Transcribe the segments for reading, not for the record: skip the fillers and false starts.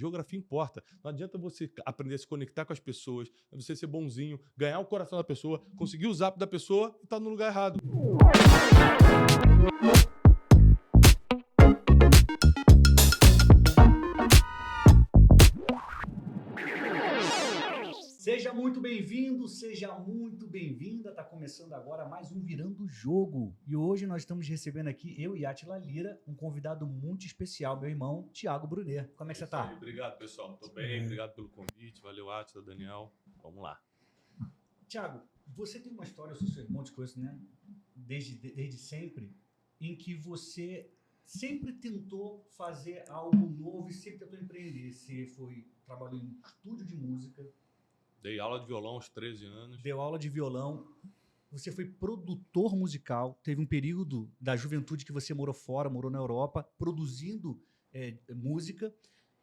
Geografia importa. Não adianta você aprender a se conectar com as pessoas, você ser bonzinho, ganhar o coração da pessoa, conseguir o zap da pessoa e estar no lugar errado. Seja muito bem-vindo, seja muito bem-vinda. Tá começando agora mais um Virando o Jogo. E hoje nós estamos recebendo aqui, eu e Átila Lira, um convidado muito especial, meu irmão, Thiago Brunet. Como é que você tá? Obrigado, pessoal. Tô bem, obrigado pelo convite. Valeu, Átila, Daniel. Vamos lá. Thiago, você tem uma história, eu sou seu irmão, te conheço, né? Desde sempre, em que você sempre tentou fazer algo novo e sempre tentou empreender. Você trabalhou em estúdio de música, Dei aula de violão aos 13 anos. deu aula de violão, você foi produtor musical, teve um período da juventude que você morou fora, morou na Europa, produzindo música,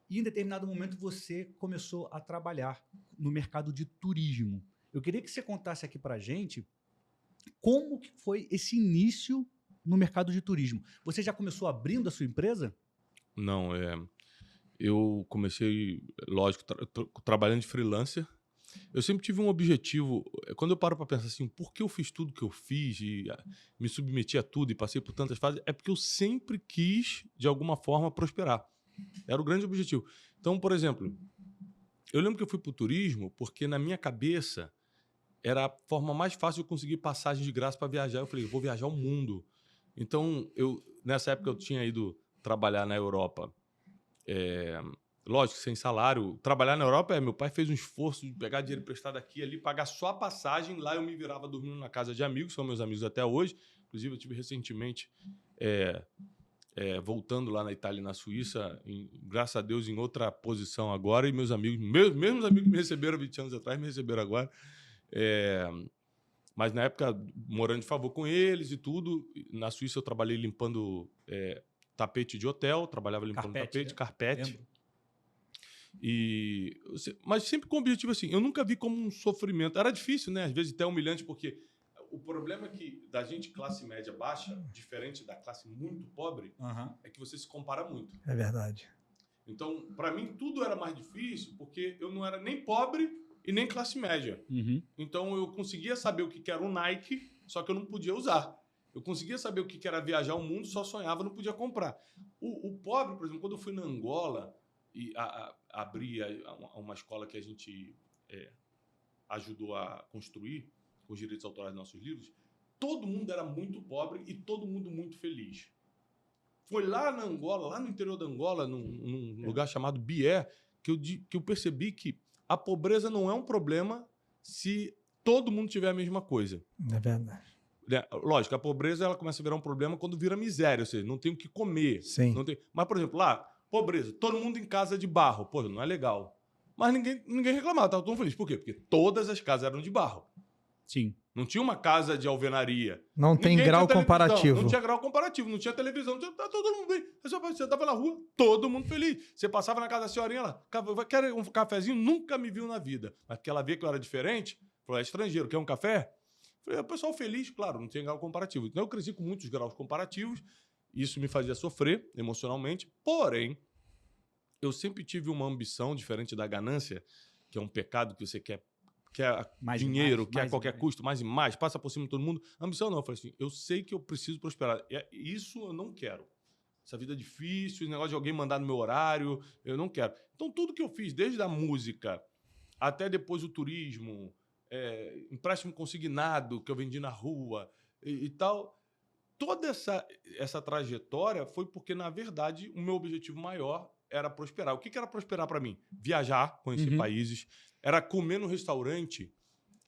e em determinado momento você começou a trabalhar no mercado de turismo. Eu queria que você contasse aqui pra gente como que foi esse início no mercado de turismo. Você já começou abrindo a sua empresa? Não, eu comecei, lógico, trabalhando de freelancer. Eu sempre tive um objetivo. Quando eu paro para pensar assim, por que eu fiz tudo que eu fiz e me submeti a tudo e passei por tantas fases, é porque eu sempre quis, de alguma forma, prosperar. Era o grande objetivo. Então, por exemplo, eu lembro que eu fui para o turismo porque, na minha cabeça, era a forma mais fácil de eu conseguir passagem de graça para viajar. Eu falei, eu vou viajar o mundo. Então, nessa época, eu tinha ido trabalhar na Europa. Lógico, sem salário. Trabalhar na Europa, meu pai fez um esforço de pegar dinheiro emprestado aqui e ali, pagar só a passagem. Lá eu me virava dormindo na casa de amigos, são meus amigos até hoje. Inclusive, eu tive recentemente, voltando lá na Itália e na Suíça, graças a Deus, em outra posição agora. E meus amigos, mesmos amigos que me receberam 20 anos atrás, me receberam agora. Mas na época, morando de favor com eles e tudo. Na Suíça eu trabalhei limpando tapete de hotel, trabalhava limpando carpete. Lembro. Mas sempre com o objetivo assim, eu nunca vi como um sofrimento. Era difícil, né? Às vezes até humilhante, porque o problema é que da gente classe média baixa, diferente da classe muito pobre, é que você se compara muito. É verdade. Então, para mim, tudo era mais difícil, porque eu não era nem pobre e nem classe média. Então, eu conseguia saber o que era um Nike, só que eu não podia usar. Eu conseguia saber o que era viajar o mundo, só sonhava, não podia comprar. O pobre, por exemplo, quando eu fui na Angola e abri uma escola que a gente ajudou a construir com os direitos autorais dos nossos livros, todo mundo era muito pobre e todo mundo muito feliz. Foi lá na Angola, lá no interior da Angola, num lugar chamado Bié, que eu percebi que a pobreza não é um problema se todo mundo tiver a mesma coisa. É verdade. Lógico, a pobreza ela começa a virar um problema quando vira miséria, ou seja, não tem o que comer. Sim. Mas, por exemplo, lá, pobreza, todo mundo em casa de barro. Pô, não é legal. Mas ninguém reclamava, tava todo mundo feliz. Por quê? Porque todas as casas eram de barro. Sim. Não tinha uma casa de alvenaria. Não tem grau comparativo. Não tinha grau comparativo, não tinha televisão, tá todo mundo bem. Você tava na rua, todo mundo feliz. Você passava na casa da senhorinha lá, quer um cafezinho? Nunca me viu na vida. Mas porque ela via que eu era diferente, falou, é estrangeiro, quer um café? Falei, o pessoal feliz, claro, não tinha grau comparativo. Então eu cresci com muitos graus comparativos, isso me fazia sofrer emocionalmente, porém, eu sempre tive uma ambição diferente da ganância, que é um pecado que você quer mais dinheiro, quer a qualquer custo, mais e mais, passa por cima de todo mundo. Ambição não, eu falei assim, eu sei que eu preciso prosperar. Isso eu não quero. Essa vida é difícil, esse negócio de alguém mandar no meu horário, eu não quero. Então tudo que eu fiz, desde a música até depois o turismo, empréstimo consignado que eu vendi na rua e tal, toda essa trajetória foi porque, na verdade, o meu objetivo maior era prosperar. O que era prosperar para mim? Viajar, conhecer países, era comer no restaurante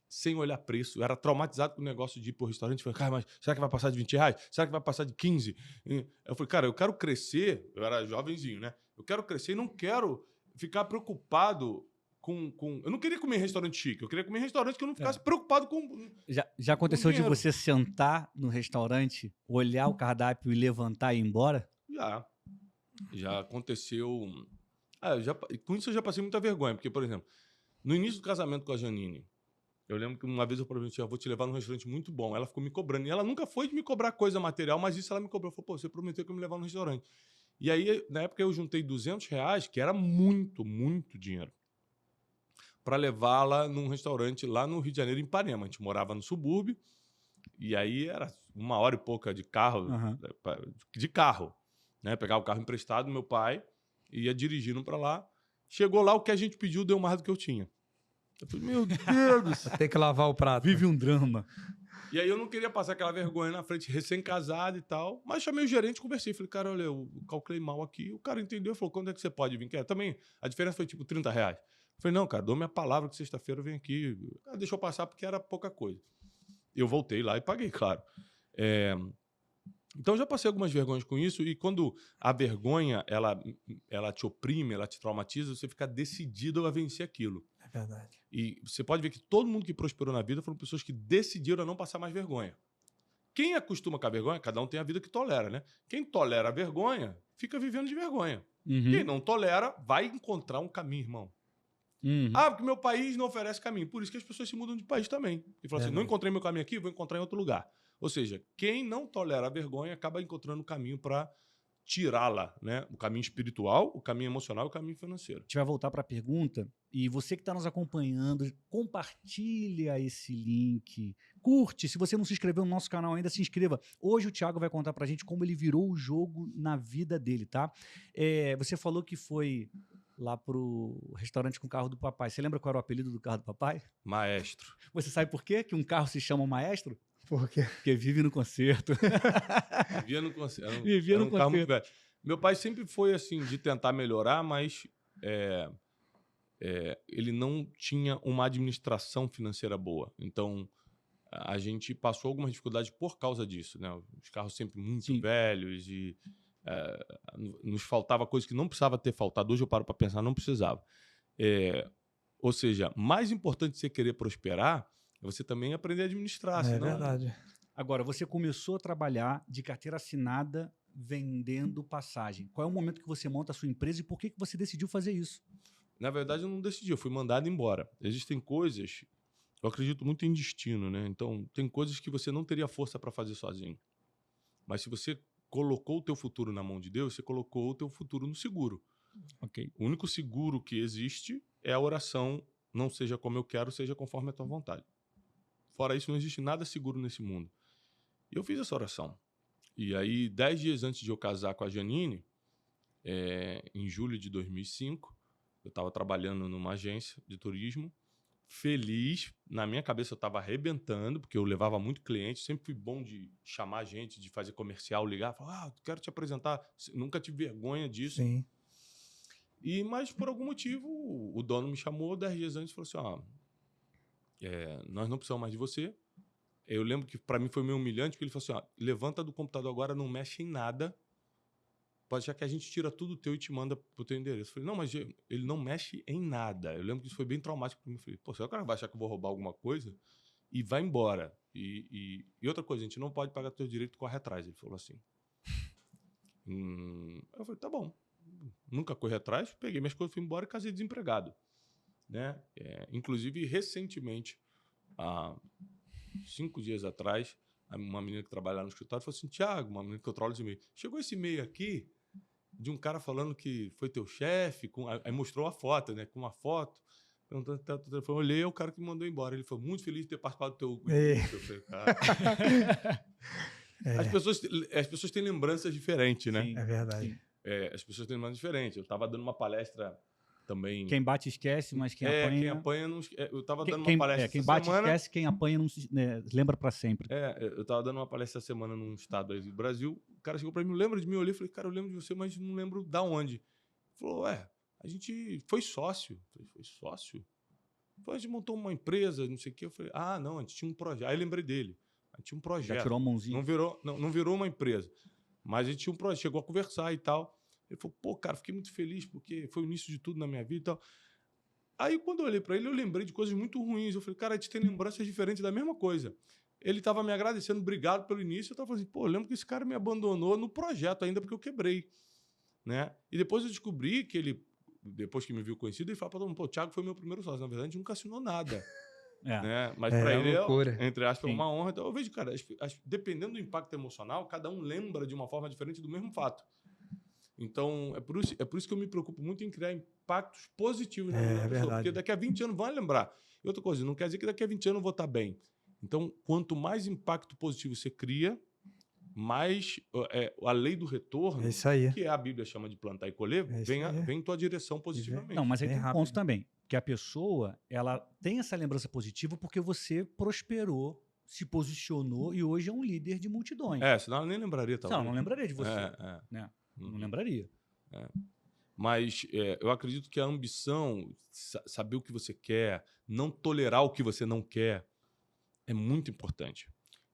sem olhar preço. Eu era traumatizado com o negócio de ir pro restaurante e falei, cara, mas será que vai passar de R$20? Será que vai passar de 15? Eu falei, cara, eu quero crescer. Eu era jovenzinho, né? Eu quero crescer e não quero ficar preocupado com... Eu não queria comer em restaurante chique. Eu queria comer em restaurante que eu não ficasse preocupado com... Já aconteceu de você sentar no restaurante, olhar o cardápio e levantar e ir embora? Já aconteceu... com isso eu já passei muita vergonha. Porque, por exemplo, no início do casamento com a Janine, eu lembro que uma vez eu prometi, eu vou te levar num restaurante muito bom. Ela ficou me cobrando. E ela nunca foi de me cobrar coisa material, mas isso ela me cobrou. Falou, pô, você prometeu que eu me levar num restaurante. E aí, na época, eu juntei R$200, que era muito, muito dinheiro, para levá-la num restaurante lá no Rio de Janeiro, em Ipanema. A gente morava no subúrbio, e aí era 1 hora e pouca de carro, né? Pegava o carro emprestado do meu pai, ia dirigindo para lá. Chegou lá, o que a gente pediu deu mais do que eu tinha. Eu falei, meu Deus! Tem que lavar o prato. Vive um drama. E aí eu não queria passar aquela vergonha na frente, recém-casado e tal, mas chamei o gerente, conversei, falei, cara, olha, eu calculei mal aqui. O cara entendeu, falou, quando é que você pode vir? Também, a diferença foi tipo R$30. Eu falei, não, cara, dou minha palavra que sexta-feira eu venho aqui. Deixa eu passar porque era pouca coisa. Eu voltei lá e paguei, claro. Então, eu já passei algumas vergonhas com isso, e quando a vergonha, ela te oprime, ela te traumatiza, você fica decidido a vencer aquilo. É verdade. E você pode ver que todo mundo que prosperou na vida foram pessoas que decidiram a não passar mais vergonha. Quem acostuma com a vergonha, cada um tem a vida que tolera, né? Quem tolera a vergonha, fica vivendo de vergonha. Quem não tolera, vai encontrar um caminho, irmão. Porque meu país não oferece caminho. Por isso que as pessoas se mudam de país também. E falam assim, não encontrei meu caminho aqui, vou encontrar em outro lugar. Ou seja, quem não tolera a vergonha acaba encontrando um caminho para tirá-la, né? O caminho espiritual, o caminho emocional e o caminho financeiro. A gente vai voltar para a pergunta. E você que está nos acompanhando, compartilha esse link, curte. Se você não se inscreveu no nosso canal ainda, se inscreva. Hoje o Thiago vai contar para a gente como ele virou o jogo na vida dele, tá? Você falou que foi lá pro restaurante com o carro do papai. Você lembra qual era o apelido do carro do papai? Maestro. Você sabe por quê que um carro se chama Maestro? Por quê? Porque vive no concerto. Vivia no concerto. Vivia no carro muito concerto. velho. Meu pai sempre foi assim, de tentar melhorar, mas ele não tinha uma administração financeira boa. Então, a gente passou algumas dificuldades por causa disso, né? Os carros sempre muito velhos e nos faltava coisa que não precisava ter faltado. Hoje eu paro para pensar, não precisava. Ou seja, mais importante de você querer prosperar é você também aprender a administrar. É verdade. Agora, você começou a trabalhar de carteira assinada vendendo passagem. Qual é o momento que você monta a sua empresa e por que você decidiu fazer isso? Na verdade, eu não decidi, eu fui mandado embora. Existem coisas, eu acredito muito em destino, né? Então, tem coisas que você não teria força para fazer sozinho. Mas se você colocou o teu futuro na mão de Deus, você colocou o teu futuro no seguro. Ok. O único seguro que existe é a oração, não seja como eu quero, seja conforme a tua vontade. Fora isso, não existe nada seguro nesse mundo. E eu fiz essa oração. E aí, 10 dias antes de eu casar com a Janine, em julho de 2005, eu estava trabalhando numa agência de turismo, feliz. Na minha cabeça eu estava arrebentando, porque eu levava muito cliente, sempre fui bom de chamar gente, de fazer comercial, ligar, falar, quero te apresentar. Nunca tive vergonha disso. Sim. Mas por algum motivo, o dono me chamou 10 dias antes e falou assim, nós não precisamos mais de você. Eu lembro que para mim foi meio humilhante, porque ele falou assim, levanta do computador agora, não mexe em nada, pode achar que a gente tira tudo teu e te manda pro teu endereço. Eu falei, não, mas ele não mexe em nada. Eu lembro que isso foi bem traumático para mim. Eu falei, será que o cara vai achar que eu vou roubar alguma coisa? E vai embora. E outra coisa, a gente não pode pagar teu direito, corre atrás. Ele falou assim. Eu falei, tá bom. Nunca corri atrás, peguei minhas coisas, fui embora e casei desempregado. Né? Inclusive, recentemente, há 5 dias atrás, uma menina que trabalha lá no escritório falou assim, Thiago, uma menina que eu trolo esse e-mail, chegou esse e-mail aqui de um cara falando que foi teu chefe, aí mostrou a foto, né? Com uma foto, perguntando se o telefone. Eu olhei, é o cara que me mandou embora. Ele foi muito feliz de ter participado do teu... Eu falei, cara... As pessoas têm lembranças diferentes, né? Sim, é verdade. Sim. As pessoas têm lembranças diferentes. Eu estava dando uma palestra também... Quem bate esquece, mas quem apanha... Quem apanha não... Eu estava dando uma palestra quem essa bate semana... esquece, quem apanha não lembra para sempre. Eu estava dando uma palestra essa semana num estado aí do Brasil. O cara chegou para mim, lembra de mim? Eu olhei e falei, cara, eu lembro de você, mas não lembro da onde. Ele falou, a gente foi sócio. Eu falei, foi sócio? Então, a gente montou uma empresa, não sei o quê. Eu falei, não, a gente tinha um projeto. Aí eu lembrei dele. A gente tinha um projeto. Já tirou a mãozinha? Não virou uma empresa. Mas a gente tinha um projeto, chegou a conversar e tal. Ele falou, pô, cara, fiquei muito feliz porque foi o início de tudo na minha vida e tal. Aí, quando eu olhei para ele, eu lembrei de coisas muito ruins. Eu falei, cara, a gente tem lembranças diferentes da mesma coisa. Ele estava me agradecendo, obrigado pelo início. Eu estava falando assim, pô, eu lembro que esse cara me abandonou no projeto ainda porque eu quebrei. Né? E depois eu descobri que ele, depois que me viu conhecido, ele falou para todo mundo, pô, o Thiago foi meu primeiro sócio. Na verdade, a gente nunca assinou nada. Né? Mas para ele, entre aspas, é uma honra. Então, eu vejo, cara, dependendo do impacto emocional, cada um lembra de uma forma diferente do mesmo fato. Então, é por isso que eu me preocupo muito em criar impactos positivos na É, vida da pessoa. verdade. Porque daqui a 20 anos vão lembrar. E outra coisa, não quer dizer que daqui a 20 anos eu vou estar bem. Então, quanto mais impacto positivo você cria, mais a lei do retorno, É isso aí. que a Bíblia chama de plantar e colher, É isso aí. vem em tua direção positivamente. Não, mas aí Bem tem um rápido. ponto também, que a pessoa, ela tem essa lembrança positiva porque você prosperou, se posicionou e hoje é um líder de multidões. Senão eu nem lembraria, Não, talvez. não lembraria de você, É. né? Não Uhum. lembraria. Mas eu acredito que a ambição, saber o que você quer, não tolerar o que você não quer, é muito importante.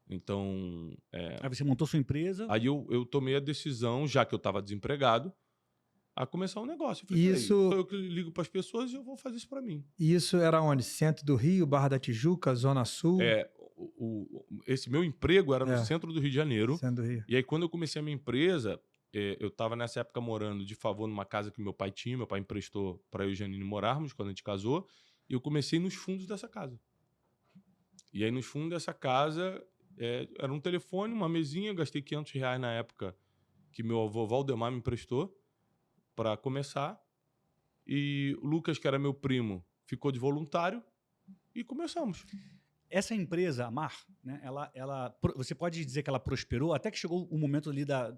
Então, Aí você montou sua empresa. aí eu tomei a decisão, já que eu estava desempregado, a começar um negócio. Eu falei, Isso- sou eu que ligo para as pessoas e eu vou fazer isso para mim. E isso era onde? Centro do Rio, Barra da Tijuca, Zona Sul? Esse meu emprego era no É. centro do Rio de Janeiro. Centro do Rio. E aí, quando eu comecei a minha empresa, eu estava nessa época morando de favor numa casa que meu pai tinha. Meu pai emprestou para eu e Janine morarmos quando a gente casou. E eu comecei nos fundos dessa casa. E aí, nos fundos dessa casa, era um telefone, uma mesinha. Eu gastei R$500 na época que meu avô Valdemar me emprestou para começar. E o Lucas, que era meu primo, ficou de voluntário. E começamos. Essa empresa, a Mar, né, você pode dizer que ela prosperou, até que chegou o momento ali da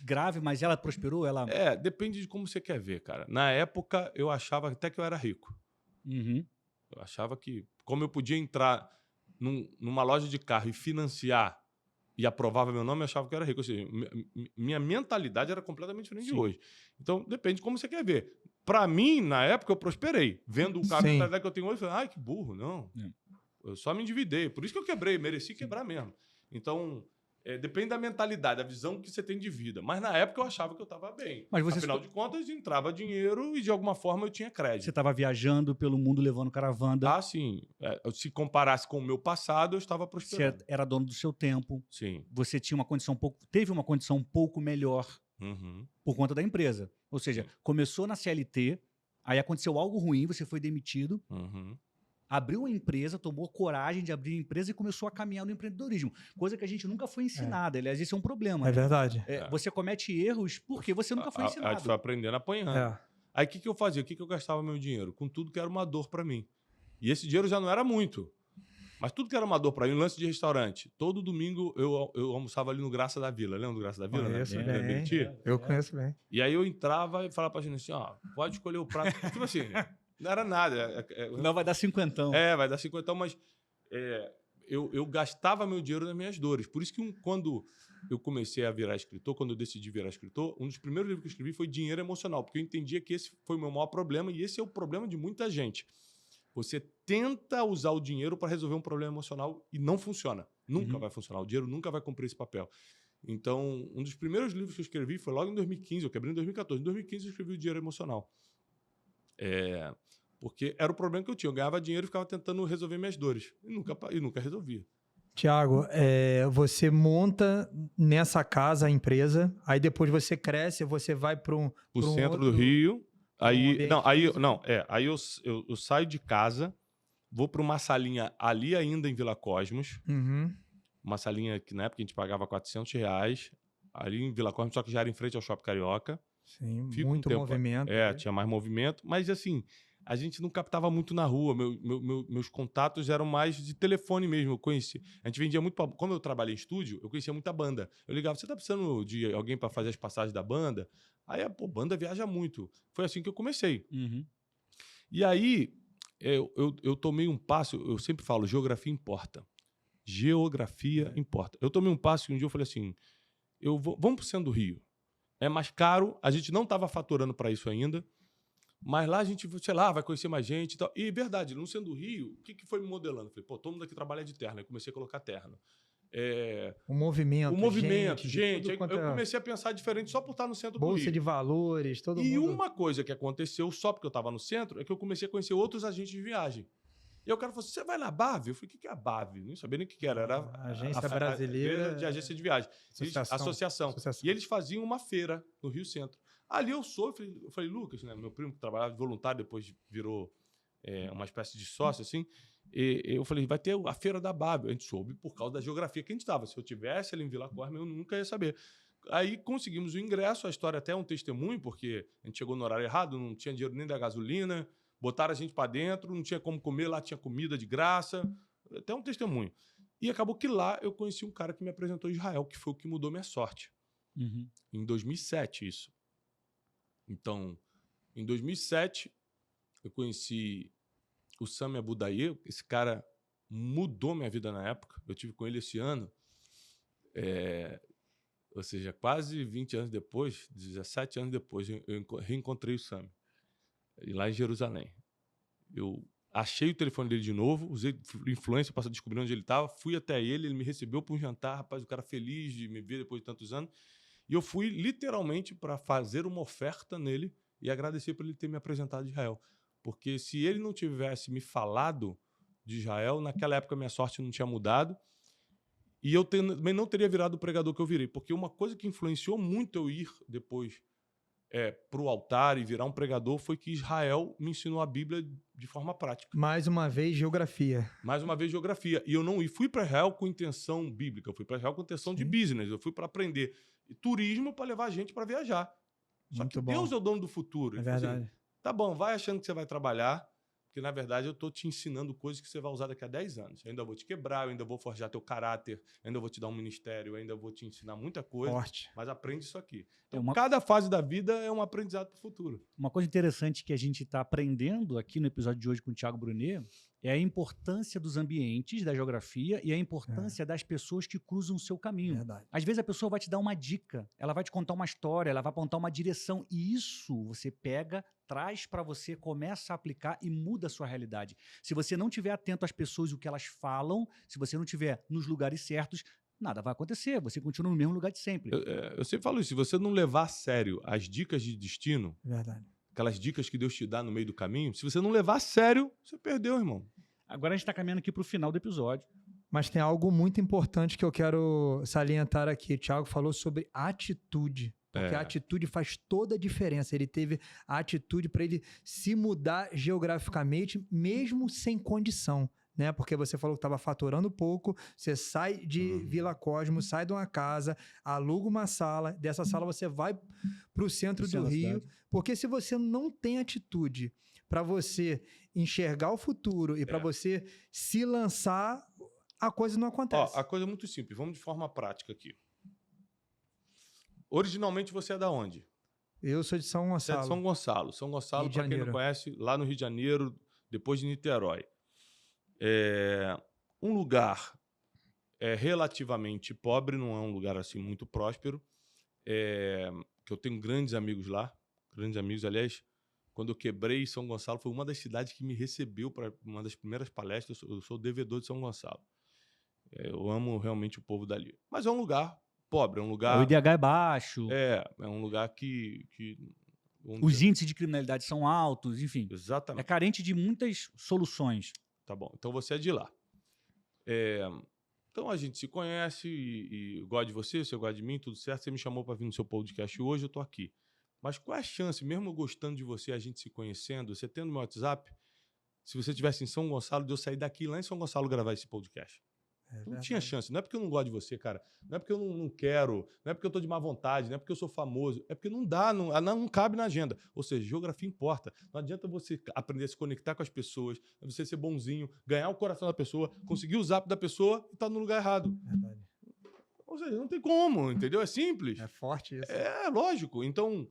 grave, mas ela prosperou, ela... Depende de como você quer ver, cara. Na época, eu achava até que eu era rico. Uhum. Eu achava que, como eu podia entrar numa loja de carro e financiar e aprovava meu nome, eu achava que eu era rico. Ou seja, minha mentalidade era completamente diferente de Sim. hoje. Então, depende de como você quer ver. Para mim, na época, eu prosperei. Vendo o carro, a Sim. mentalidade que eu tenho hoje, eu falei, ai, que burro, não. Eu só me endividei. Por isso que eu quebrei, mereci quebrar mesmo. Então, depende da mentalidade, da visão que você tem de vida. Mas na época eu achava que eu estava bem. Mas você Afinal de contas, entrava dinheiro e de alguma forma eu tinha crédito. Você estava viajando pelo mundo levando caravana, Ah, sim. Se comparasse com o meu passado, eu estava você prosperando. era dono do seu tempo, Sim. você tinha teve uma condição um pouco melhor Uhum. por conta da empresa. Ou seja, começou na CLT, aí aconteceu algo ruim, você foi demitido, Uhum. abriu uma empresa, tomou coragem de abrir a empresa e começou a caminhar no empreendedorismo. Coisa que a gente nunca foi ensinada. Aliás, isso é um problema. É né? verdade. Você comete erros porque você nunca foi A gente ensinado. foi aprendendo apanhando. É. Aí o que eu fazia? O que eu gastava meu dinheiro? Com tudo que era uma dor para mim. E esse dinheiro já não era muito. Mas tudo que era uma dor para mim, um lance de restaurante. Todo domingo eu almoçava ali no Graça da Vila. Lembra do Graça da Vila? Conheço né? bem. Meriti? Eu conheço bem. E aí eu entrava e falava pra gente assim, ó, pode escolher o prato. Tipo assim, não era nada. Não, vai dar cinquentão. Vai dar 50, mas eu gastava meu dinheiro nas minhas dores. Por isso que quando eu comecei a virar escritor, quando eu decidi virar escritor, um dos primeiros livros que eu escrevi foi Dinheiro Emocional, porque eu entendia que esse foi o meu maior problema e esse é o problema de muita gente. Você tenta usar o dinheiro para resolver um problema emocional e não funciona. Nunca vai funcionar. O dinheiro nunca vai cumprir esse papel. Então, um dos primeiros livros que eu escrevi foi logo em 2015. Eu quebrei em 2014. Em 2015 eu escrevi o Dinheiro Emocional. Porque era o problema que eu tinha. Eu ganhava dinheiro e ficava tentando resolver minhas dores. E nunca resolvia. Tiago, você monta nessa casa a empresa, aí depois você cresce, você vai para um O centro outro- do Rio. Aí, ambiente aí eu saio de casa, vou para uma salinha ali ainda em Vila Cosmos. Uhum. Uma salinha que na época a gente pagava R$400. Ali em Vila Cosmos, só que já era em frente ao Shopping Carioca. Sim, Fico um muito tempo- movimento. Tinha mais movimento. Mas assim, a gente não captava muito na rua. Meus contatos eram mais de telefone mesmo. Eu conheci. A gente vendia muito. Como eu trabalhei em estúdio, eu conhecia muita banda. Eu ligava, você tá precisando de alguém para fazer as passagens da banda? Aí, banda viaja muito. Foi assim que eu comecei. Uhum. E aí, eu tomei um passo. Eu sempre falo, geografia importa. Geografia importa. Eu tomei um passo que um dia eu falei assim, vamos pro centro do Rio. É mais caro, a gente não estava faturando para isso ainda, mas lá a gente, sei lá, vai conhecer mais gente e tal. E verdade, no centro do Rio, o que foi me modelando? Eu falei, todo mundo aqui trabalha de terno. Aí comecei a colocar terno. O movimento, gente. tudo Aí quanto eu é comecei a pensar diferente só por estar no centro do bolsa Rio. de valores, todo E mundo. uma coisa que aconteceu só porque eu estava no centro é que eu comecei a conhecer outros agentes de viagem. E aí o cara falou assim, você vai na BAV? Eu falei, o que é a BAV? Não sabia nem o que era. Era A Agência Brasileira de agência de viagem. Associação. E eles faziam uma feira no Rio Centro. Ali eu falei, Lucas, né, meu primo que trabalhava de voluntário, depois virou uma espécie de sócio, assim. E eu falei, vai ter a feira da BAV. A gente soube por causa da geografia que a gente estava. Se eu tivesse ali em Vila Cosme, eu nunca ia saber. Aí conseguimos o ingresso, a história até é um testemunho, porque a gente chegou no horário errado, não tinha dinheiro nem da gasolina, botaram a gente para dentro, não tinha como comer, lá tinha comida de graça, até um testemunho. E acabou que lá eu conheci um cara que me apresentou Israel, que foi o que mudou minha sorte. Uhum. Em 2007, isso. Então, em 2007, eu conheci o Sami Abudaye. Esse cara mudou minha vida na época. Eu tive com ele esse ano. Ou seja, quase 20 anos depois, 17 anos depois, eu reencontrei o Sami. Lá em Jerusalém. Eu achei o telefone dele de novo, usei influência para descobrir onde ele estava, fui até ele me recebeu para um jantar, rapaz, o cara feliz de me ver depois de tantos anos. E eu fui literalmente para fazer uma oferta nele e agradecer por ele ter me apresentado Israel. Porque se ele não tivesse me falado de Israel, naquela época minha sorte não tinha mudado e eu também não teria virado o pregador que eu virei. Porque uma coisa que influenciou muito eu ir depois para o altar e virar um pregador foi que Israel me ensinou a Bíblia de forma prática. Mais uma vez, geografia. Mais uma vez, geografia. E eu não fui para Israel com intenção bíblica, eu fui para Israel com intenção de business, eu fui para aprender turismo para levar a gente para viajar. Só Muito que bom. Deus é o dono do futuro. É Ele falou assim, verdade. tá bom, vai achando que você vai trabalhar, porque na verdade eu estou te ensinando coisas que você vai usar daqui a 10 anos. Eu ainda vou te quebrar, eu ainda vou forjar teu caráter, eu ainda vou te dar um ministério, eu ainda vou te ensinar muita coisa. Forte. Mas aprende isso aqui. Então, cada fase da vida é um aprendizado para o futuro. Uma coisa interessante que a gente está aprendendo aqui no episódio de hoje com o Thiago Brunet é a importância dos ambientes, da geografia e a importância das pessoas que cruzam o seu caminho. Verdade. Às vezes a pessoa vai te dar uma dica, ela vai te contar uma história, ela vai apontar uma direção e isso você pega, traz para você, começa a aplicar e muda a sua realidade. Se você não estiver atento às pessoas e o que elas falam, se você não estiver nos lugares certos, nada vai acontecer, você continua no mesmo lugar de sempre. Eu sempre falo isso, se você não levar a sério as dicas de destino, Verdade. aquelas dicas que Deus te dá no meio do caminho, se você não levar a sério, você perdeu, irmão. Agora a gente está caminhando aqui para o final do episódio. Mas tem algo muito importante que eu quero salientar aqui. O Thiago falou sobre atitude. Porque a atitude faz toda a diferença. Ele teve a atitude para ele se mudar geograficamente, mesmo sem condição. Né? Porque você falou que estava faturando pouco, você sai de Vila Cosmo, sai de uma casa, aluga uma sala, dessa sala você vai para o centro do Rio. Porque se você não tem atitude para você enxergar o futuro e para você se lançar, a coisa não acontece. Ó, a coisa é muito simples, vamos de forma prática aqui. Originalmente você é da onde? Eu sou de São Gonçalo. Você é de São Gonçalo. São Gonçalo, para quem não conhece, lá no Rio de Janeiro, depois de Niterói. Um lugar relativamente pobre, não é um lugar assim muito próspero, que eu tenho grandes amigos lá, grandes amigos, aliás, quando eu quebrei São Gonçalo, foi uma das cidades que me recebeu para uma das primeiras palestras, eu sou o devedor de São Gonçalo. Eu amo realmente o povo dali. Mas é um lugar pobre, é um lugar... O IDH é baixo. É um lugar que os índices de criminalidade são altos, enfim. Exatamente. É carente de muitas soluções. Tá bom, então você é de lá. Então a gente se conhece e eu gosto de você gosta de mim, tudo certo. Você me chamou para vir no seu podcast hoje, eu tô aqui. Mas qual é a chance, mesmo eu gostando de você, a gente se conhecendo, você tendo meu WhatsApp, se você estivesse em São Gonçalo, de eu sair daqui lá em São Gonçalo gravar esse podcast? Não tinha chance. Não é porque eu não gosto de você, cara. Não é porque eu não quero. Não é porque eu tô de má vontade. Não é porque eu sou famoso. É porque não dá, não cabe na agenda. Ou seja, geografia importa. Não adianta você aprender a se conectar com as pessoas, você ser bonzinho, ganhar o coração da pessoa, conseguir o zap da pessoa e estar no lugar errado. Verdade. Ou seja, não tem como, entendeu? É simples. É forte isso. É lógico. Então,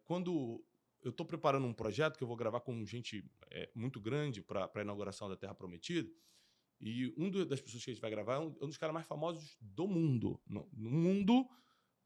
quando eu estou preparando um projeto que eu vou gravar com gente muito grande para a inauguração da Terra Prometida, e das pessoas que a gente vai gravar é um dos caras mais famosos do mundo. No mundo,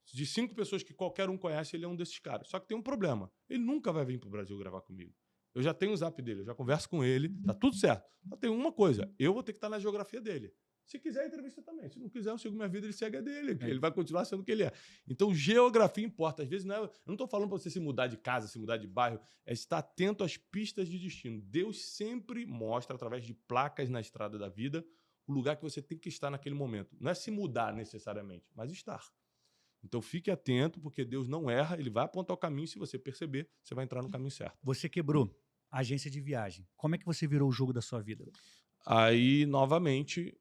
de 5 pessoas que qualquer um conhece, ele é um desses caras. Só que tem um problema. Ele nunca vai vir para o Brasil gravar comigo. Eu já tenho o zap dele, eu já converso com ele, tá tudo certo. Só tem uma coisa, eu vou ter que estar na geografia dele. Se quiser, entrevista também. Se não quiser, eu sigo minha vida, ele segue a dele. Ele vai continuar sendo o que ele é. Então, geografia importa. Às vezes, eu não estou falando para você se mudar de casa, se mudar de bairro. É estar atento às pistas de destino. Deus sempre mostra, através de placas na estrada da vida, o lugar que você tem que estar naquele momento. Não é se mudar necessariamente, mas estar. Então, fique atento, porque Deus não erra. Ele vai apontar o caminho. Se você perceber, você vai entrar no caminho certo. Você quebrou a agência de viagem. Como é que você virou o jogo da sua vida? Aí, novamente...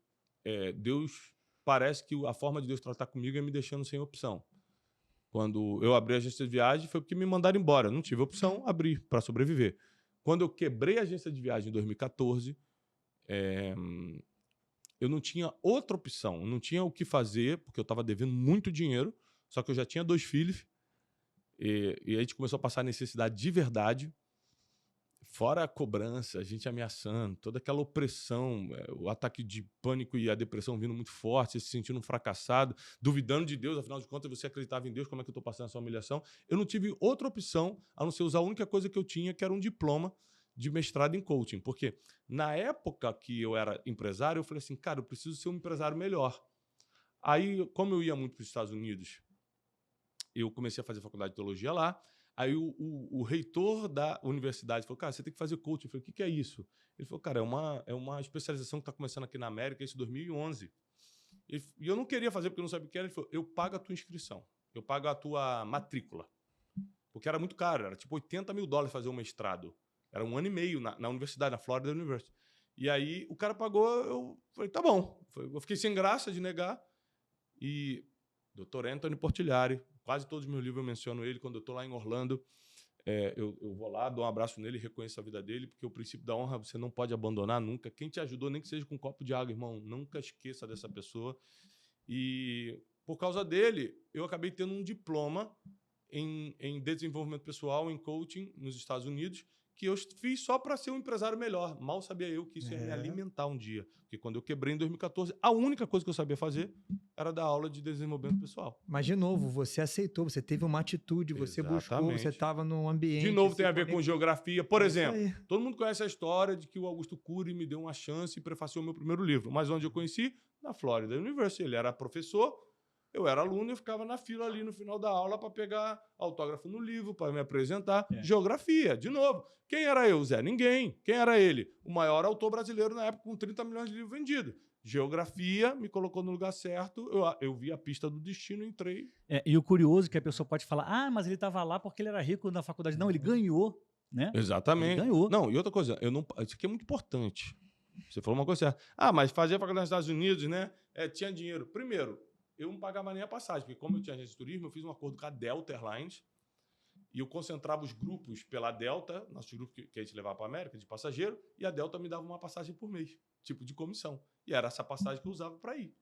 Deus parece que a forma de Deus tratar comigo é me deixando sem opção. Quando eu abri a agência de viagem, foi porque me mandaram embora. Não tive opção, abri para sobreviver. Quando eu quebrei a agência de viagem em 2014, eu não tinha outra opção, não tinha o que fazer, porque eu estava devendo muito dinheiro, só que eu já tinha 2 filhos, e a gente começou a passar necessidade de verdade, fora a cobrança, a gente ameaçando, toda aquela opressão, o ataque de pânico e a depressão vindo muito forte, você se sentindo um fracassado, duvidando de Deus, afinal de contas você acreditava em Deus, como é que eu estou passando essa humilhação? Eu não tive outra opção, a não ser usar a única coisa que eu tinha, que era um diploma de mestrado em coaching, porque na época que eu era empresário, eu falei assim, cara, eu preciso ser um empresário melhor. Aí, como eu ia muito para os Estados Unidos, eu comecei a fazer faculdade de teologia lá. Aí o reitor da universidade falou, cara, você tem que fazer coaching. Eu falei, o que é isso? Ele falou, cara, é uma especialização que está começando aqui na América, isso em 2011. E eu não queria fazer porque eu não sabia o que era. Ele falou, eu pago a tua inscrição, eu pago a tua matrícula. Porque era muito caro, era tipo $80 mil fazer um mestrado. Era 1 ano e meio na universidade, na Florida University. E aí o cara pagou, eu falei, tá bom. Eu fiquei sem graça de negar. E Dr. Anthony Portilhari, quase todos os meus livros eu menciono ele. Quando eu estou lá em Orlando, eu vou lá, dou um abraço nele, reconheço a vida dele, porque o princípio da honra você não pode abandonar nunca. Quem te ajudou, nem que seja com um copo de água, irmão, nunca esqueça dessa pessoa. E por causa dele, eu acabei tendo um diploma em desenvolvimento pessoal, em coaching nos Estados Unidos, que eu fiz só para ser um empresário melhor. Mal sabia eu que isso ia me alimentar um dia. Porque quando eu quebrei em 2014, a única coisa que eu sabia fazer era dar aula de desenvolvimento pessoal. Mas, de novo, você aceitou, você teve uma atitude, você buscou, você estava num ambiente... De novo, tem a ver com geografia. Por exemplo, todo mundo conhece a história de que o Augusto Cury me deu uma chance e prefaciou meu primeiro livro. Mas onde eu conheci? Na Florida University. Ele era professor, eu era aluno e eu ficava na fila ali no final da aula para pegar autógrafo no livro, para me apresentar. Geografia, de novo. Quem era eu, Zé? Ninguém. Quem era ele? O maior autor brasileiro na época, com 30 milhões de livros vendidos. Geografia me colocou no lugar certo, eu vi a pista do destino e entrei. E o curioso é que a pessoa pode falar, mas ele estava lá porque ele era rico na faculdade. Não, ele ganhou, né? Exatamente. Ele ganhou. Não, e outra coisa, isso aqui é muito importante. Você falou uma coisa certa. Mas fazia faculdade nos Estados Unidos, né? Tinha dinheiro. Primeiro, eu não pagava nem a passagem, porque como eu tinha agência de turismo, eu fiz um acordo com a Delta Airlines e eu concentrava os grupos pela Delta, nossos grupos que a gente levava para a América, de passageiro, e a Delta me dava uma passagem por mês, tipo de comissão. E era essa passagem que eu usava para ir.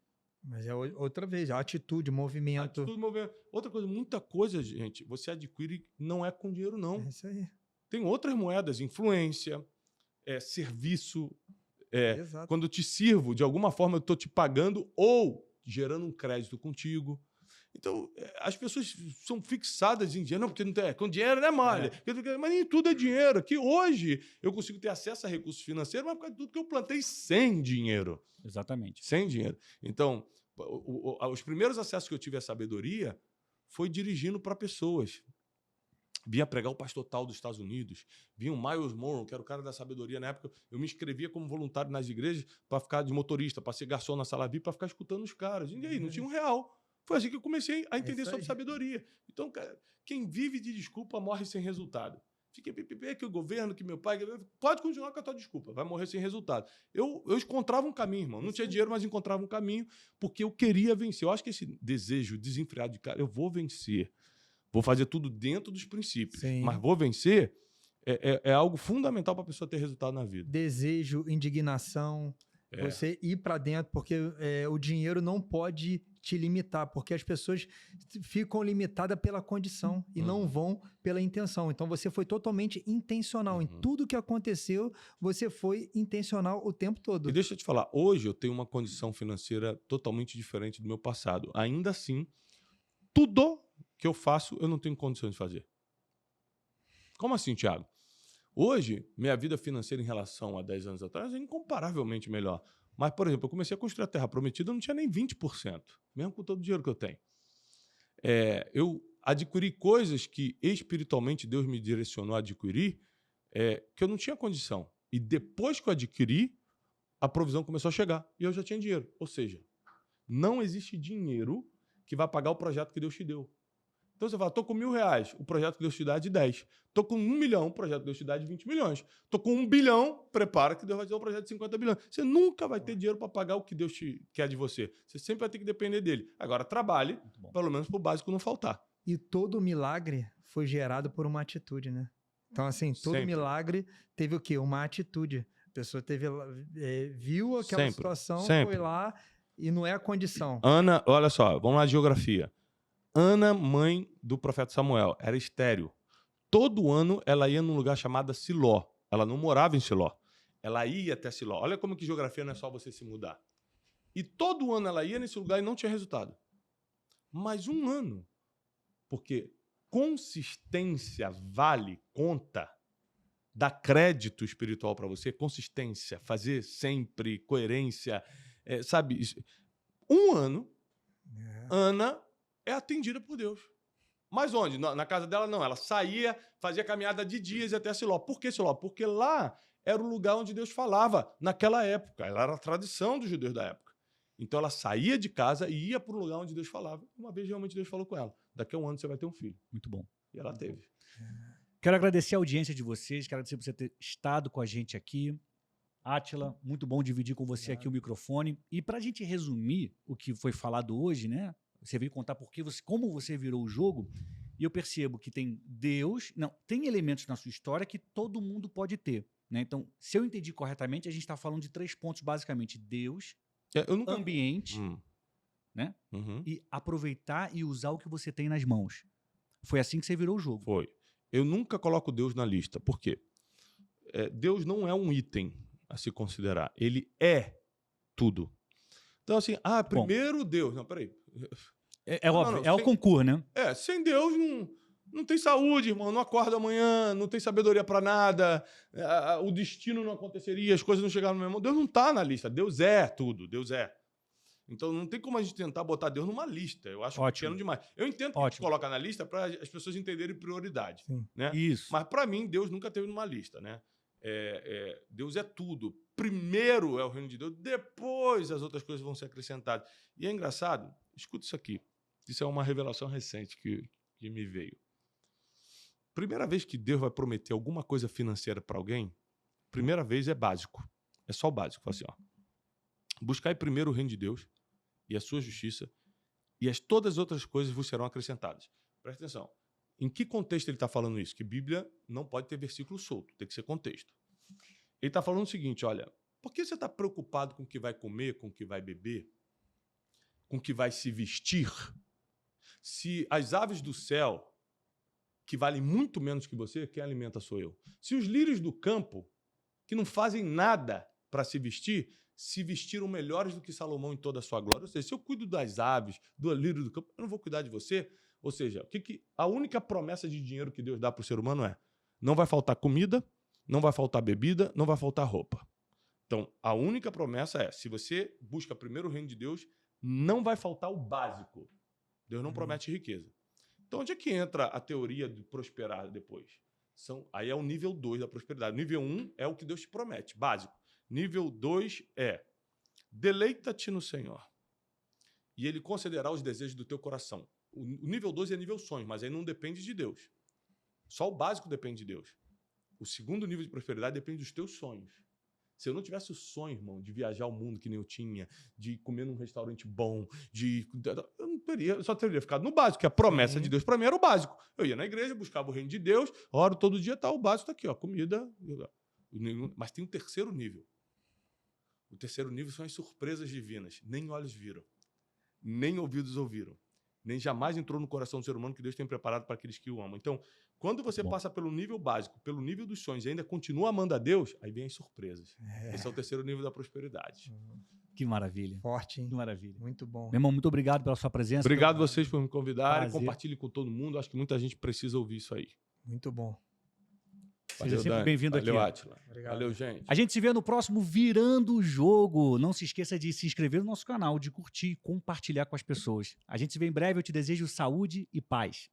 Mas outra vez, a atitude, movimento. Outra coisa, muita coisa, gente, você adquire não é com dinheiro, não. É isso aí. Tem outras moedas, influência, serviço. Quando eu te sirvo, de alguma forma eu estou te pagando ou gerando um crédito contigo. Então, as pessoas são fixadas em dinheiro. Não, porque não tem, com dinheiro não é mole. Mas nem tudo é dinheiro. Que hoje eu consigo ter acesso a recursos financeiros, mas por causa de tudo que eu plantei sem dinheiro. Exatamente. Sem dinheiro. Então, os primeiros acessos que eu tive à sabedoria foi dirigindo para pessoas. Vinha pregar o pastor tal dos Estados Unidos, vinha o Miles Monroe, que era o cara da sabedoria na época. Eu me inscrevia como voluntário nas igrejas para ficar de motorista, para ser garçom na sala VIP, para ficar escutando os caras. E aí, não tinha R$1. Foi assim que eu comecei a entender sobre sabedoria. Então, cara, quem vive de desculpa morre sem resultado. Fica que o governo, que meu pai... Pode continuar com a tua desculpa, vai morrer sem resultado. Eu encontrava um caminho, irmão. Não tinha dinheiro, mas encontrava um caminho, porque eu queria vencer. Eu acho que esse desejo desenfreado de cara, eu vou vencer. Vou fazer tudo dentro dos princípios, mas vou vencer, é algo fundamental para a pessoa ter resultado na vida. Desejo, indignação, você ir para dentro, porque o dinheiro não pode te limitar, porque as pessoas ficam limitadas pela condição e não vão pela intenção. Então você foi totalmente intencional. Em tudo que aconteceu, você foi intencional o tempo todo. E deixa eu te falar, hoje eu tenho uma condição financeira totalmente diferente do meu passado. Ainda assim, tudo que eu faço, eu não tenho condição de fazer. Como assim, Thiago? Hoje, minha vida financeira em relação a 10 anos atrás é incomparavelmente melhor. Mas, por exemplo, eu comecei a construir a Terra Prometida, eu não tinha nem 20%, mesmo com todo o dinheiro que eu tenho. Eu adquiri coisas que espiritualmente Deus me direcionou a adquirir, que eu não tinha condição. E depois que eu adquiri, a provisão começou a chegar e eu já tinha dinheiro. Ou seja, não existe dinheiro que vai pagar o projeto que Deus te deu. Então você fala, tô com R$1.000, o projeto que Deus te dá é de 10. Tô com 1 milhão, o projeto que Deus te dá é de 20 milhões. Tô com 1 bilhão, prepara que Deus vai te dar um projeto de 50 bilhões. Você nunca vai ter dinheiro para pagar o que Deus quer de você. Você sempre vai ter que depender dele. Agora, trabalhe, pelo menos pro básico não faltar. E todo milagre foi gerado por uma atitude, né? Então, assim, todo Sempre. milagre teve o quê? Uma atitude. A pessoa viu aquela Sempre, situação, sempre. foi lá e não é a condição. Ana, olha só, vamos lá de geografia. Ana, mãe do profeta Samuel, era estéril. Todo ano ela ia num lugar chamado Siló. Ela não morava em Siló. Ela ia até Siló. Olha como que geografia não é só você se mudar. E todo ano ela ia nesse lugar e não tinha resultado. Mas um ano. Porque consistência vale, conta, dá crédito espiritual para você, consistência, fazer sempre, coerência, sabe? Um ano, Ana é atendida por Deus. Mas onde? Na casa dela, não. Ela saía, fazia caminhada de dias até Siló. Por que Siló? Porque lá era o lugar onde Deus falava naquela época. Ela era a tradição dos judeus da época. Então ela saía de casa e ia para o lugar onde Deus falava. Uma vez realmente Deus falou com ela. Daqui a um ano você vai ter um filho. Muito bom. E ela teve. Quero agradecer a audiência de vocês, quero agradecer por você ter estado com a gente aqui. Átila, muito bom dividir com você aqui o microfone. E para a gente resumir o que foi falado hoje, né? Você veio contar como você virou o jogo, e eu percebo que tem tem elementos na sua história que todo mundo pode ter, né? Então, se eu entendi corretamente, a gente está falando de 3 pontos, basicamente: Deus, ambiente, né? Uhum. E aproveitar e usar o que você tem nas mãos. Foi assim que você virou o jogo. Foi. Eu nunca coloco Deus na lista. Por quê? Deus não é um item a se considerar. Ele é tudo. Então, assim, primeiro Deus. Não, peraí. Óbvio, é o concurso, né? Sem Deus não tem saúde, irmão. Não acorda amanhã, não tem sabedoria para nada, o destino não aconteceria, as coisas não chegaram no meu irmão. Deus não está na lista. Deus é tudo. Deus é. Então não tem como a gente tentar botar Deus numa lista. Eu acho pequeno demais. Eu entendo que a gente coloca na lista para as pessoas entenderem prioridade. Né? Isso. Mas para mim, Deus nunca teve numa lista. Né? Deus é tudo. Primeiro é o reino de Deus, depois as outras coisas vão ser acrescentadas. E é engraçado, escuta isso aqui. Isso é uma revelação recente que me veio. Primeira vez que Deus vai prometer alguma coisa financeira para alguém, primeira vez é básico. É só o básico. Fala assim, buscai primeiro o reino de Deus e a sua justiça, e todas as outras coisas vos serão acrescentadas. Presta atenção. Em que contexto ele está falando isso? Que Bíblia não pode ter versículo solto, tem que ser contexto. Ele está falando o seguinte, olha, por que você está preocupado com o que vai comer, com o que vai beber, com o que vai se vestir, se as aves do céu, que valem muito menos que você, quem alimenta sou eu. Se os lírios do campo, que não fazem nada para se vestiram melhores do que Salomão em toda a sua glória. Ou seja, se eu cuido das aves, do lírio do campo, eu não vou cuidar de você. Ou seja, a única promessa de dinheiro que Deus dá para o ser humano é: não vai faltar comida, não vai faltar bebida, não vai faltar roupa. Então, a única promessa é: se você busca primeiro o reino de Deus, não vai faltar o básico. Deus não promete riqueza. Então, onde é que entra a teoria de prosperar depois? Aí é o nível 2 da prosperidade. O nível 1 é o que Deus te promete, básico. Nível 2 é: deleita-te no Senhor e Ele concederá os desejos do teu coração. O nível 2 é nível sonho, mas aí não depende de Deus. Só o básico depende de Deus. O segundo nível de prosperidade depende dos teus sonhos. Se eu não tivesse o sonho, irmão, de viajar o mundo que nem eu tinha, de comer num restaurante bom, eu não teria, eu só teria ficado no básico, que a promessa de Deus para mim era o básico. Eu ia na igreja, buscava o reino de Deus, oro todo dia, o básico está aqui, comida. Mas tem um terceiro nível. O terceiro nível são as surpresas divinas. Nem olhos viram, nem ouvidos ouviram, nem jamais entrou no coração do ser humano que Deus tem preparado para aqueles que o amam. Então, quando você passa pelo nível básico, pelo nível dos sonhos e ainda continua amando a Deus, aí vem as surpresas. Esse é o terceiro nível da prosperidade. Que maravilha. Forte, hein? Que maravilha. Muito bom. Meu irmão, muito obrigado pela sua presença. Obrigado vocês por me convidarem. Prazer. Compartilhe com todo mundo. Acho que muita gente precisa ouvir isso aí. Muito bom. Seja sempre bem-vindo aqui. Valeu, Átila. Obrigado. Valeu, gente. A gente se vê no próximo Virando o Jogo. Não se esqueça de se inscrever no nosso canal, de curtir e compartilhar com as pessoas. A gente se vê em breve. Eu te desejo saúde e paz.